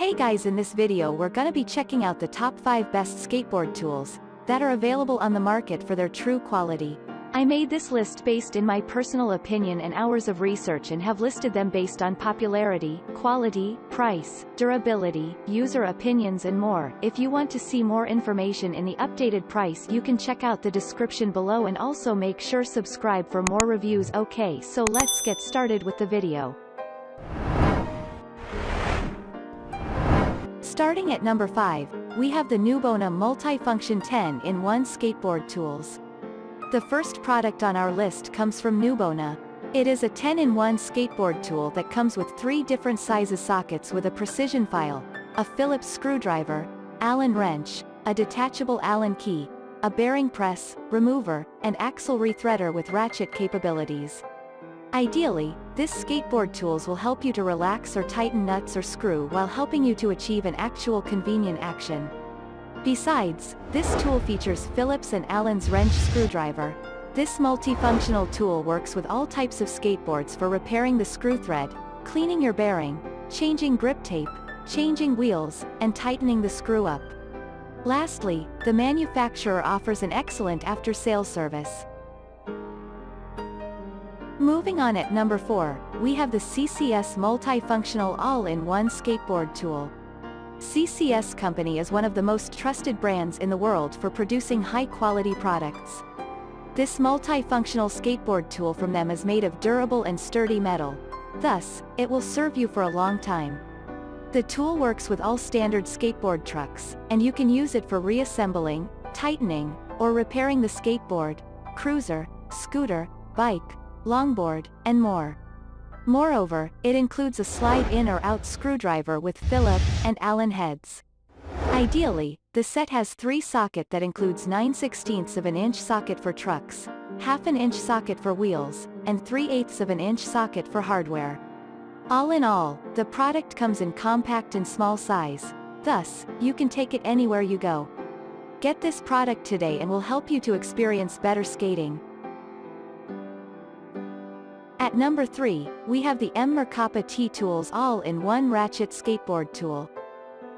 Hey guys, in this video we're gonna be checking out the top 5 best skateboard tools that are available on the market for their true quality. I made this list based in my personal opinion and hours of research and have listed them based on popularity, quality, price, durability, user opinions and more. If you want to see more information in the updated price, you can check out the description below and also make sure subscribe for more reviews. Okay, so let's get started with the video. Starting at number 5, we have the Newbona MultiFunction 10-in-1 skateboard tools. The first product on our list comes from Newbona. It is a 10-in-1 skateboard tool that comes with 3 different sizes sockets with a precision file, a Phillips screwdriver, Allen wrench, a detachable Allen key, a bearing press, remover, and axle rethreader with ratchet capabilities. Ideally, this skateboard tools will help you to relax or tighten nuts or screw while helping you to achieve an actual convenient action. Besides, this tool features Phillips and Allen's wrench screwdriver. This multifunctional tool works with all types of skateboards for repairing the screw thread, cleaning your bearing, changing grip tape, changing wheels, and tightening the screw up. Lastly, the manufacturer offers an excellent after-sales service. Moving on at number 4, we have the CCS Multifunctional All-in-One Skateboard Tool. CCS Company is one of the most trusted brands in the world for producing high-quality products. This multifunctional skateboard tool from them is made of durable and sturdy metal. Thus, it will serve you for a long time. The tool works with all standard skateboard trucks, and you can use it for reassembling, tightening, or repairing the skateboard, cruiser, scooter, bike, longboard, and more. Moreover, it includes a slide-in or out screwdriver with Phillips and Allen heads. Ideally, the set has 3 sockets that includes 9/16 of an inch socket for trucks, 1/2 inch socket for wheels, and 3/8 of an inch socket for hardware. All in all, the product comes in compact and small size, thus, you can take it anywhere you go. Get this product today and will help you to experience better skating. At number 3, we have the Merkapa T-Tools All-in-One Ratchet Skateboard Tool.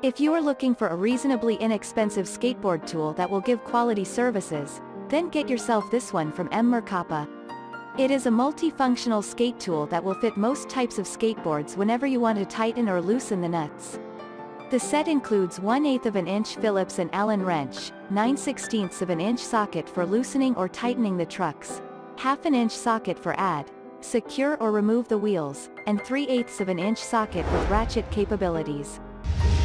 If you are looking for a reasonably inexpensive skateboard tool that will give quality services, then get yourself this one from Merkapa. It is a multifunctional skate tool that will fit most types of skateboards whenever you want to tighten or loosen the nuts. The set includes 1/8 of an inch Phillips and Allen wrench, 9/16 of an inch socket for loosening or tightening the trucks, 1/2 inch socket for add, secure or remove the wheels, and 3/8 of an inch socket with ratchet capabilities.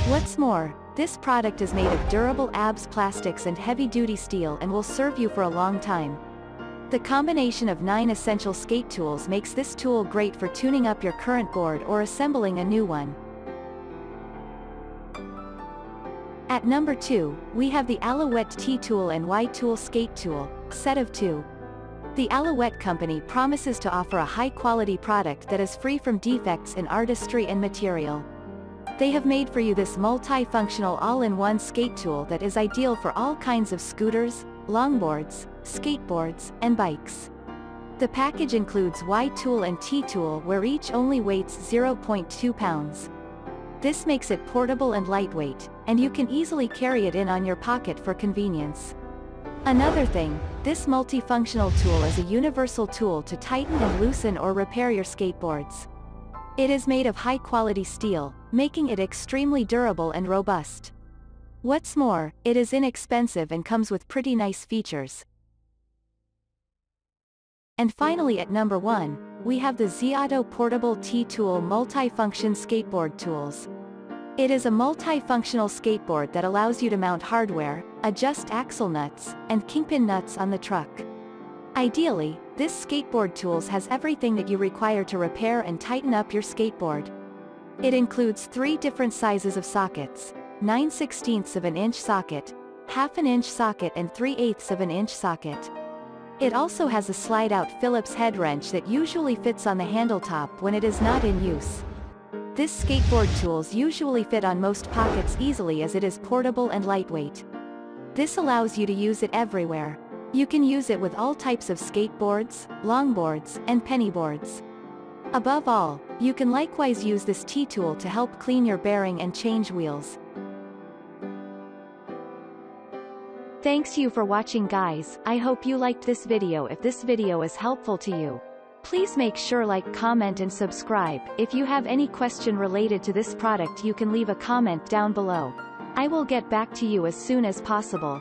What's more, this product is made of durable ABS plastics and heavy-duty steel and will serve you for a long time. The combination of 9 essential skate tools makes this tool great for tuning up your current board or assembling a new one. At number 2, we have the Alouette T-Tool and Y-Tool Skate Tool, set of 2. The Alouette company promises to offer a high-quality product that is free from defects in artistry and material. They have made for you this multifunctional all-in-one skate tool that is ideal for all kinds of scooters, longboards, skateboards, and bikes. The package includes Y-Tool and T-Tool where each only weighs 0.2 pounds. This makes it portable and lightweight, and you can easily carry it in on your pocket for convenience. Another thing, this multifunctional tool is a universal tool to tighten and loosen or repair your skateboards. It is made of high-quality steel, making it extremely durable and robust. What's more, it is inexpensive and comes with pretty nice features. And finally at number 1, we have the Zeato Portable T-Tool Multifunction Skateboard Tools. It is a multifunctional skateboard that allows you to mount hardware, adjust axle nuts, and kingpin nuts on the truck. Ideally, this skateboard tools has everything that you require to repair and tighten up your skateboard. It includes 3 different sizes of sockets, 9/16 of an inch socket, 1/2 inch socket and 3/8 of an inch socket. It also has a slide-out Phillips head wrench that usually fits on the handle top when it is not in use. This skateboard tools usually fit on most pockets easily as it is portable and lightweight. This allows you to use it everywhere. You can use it with all types of skateboards, longboards, and pennyboards. Above all, You can likewise use this T-tool to help clean your bearing and change wheels. Thanks you for watching guys, I hope you liked this video. If this video is helpful to you, please make sure like, comment and subscribe. If you have any question related to this product you can leave a comment down below. I will get back to you as soon as possible.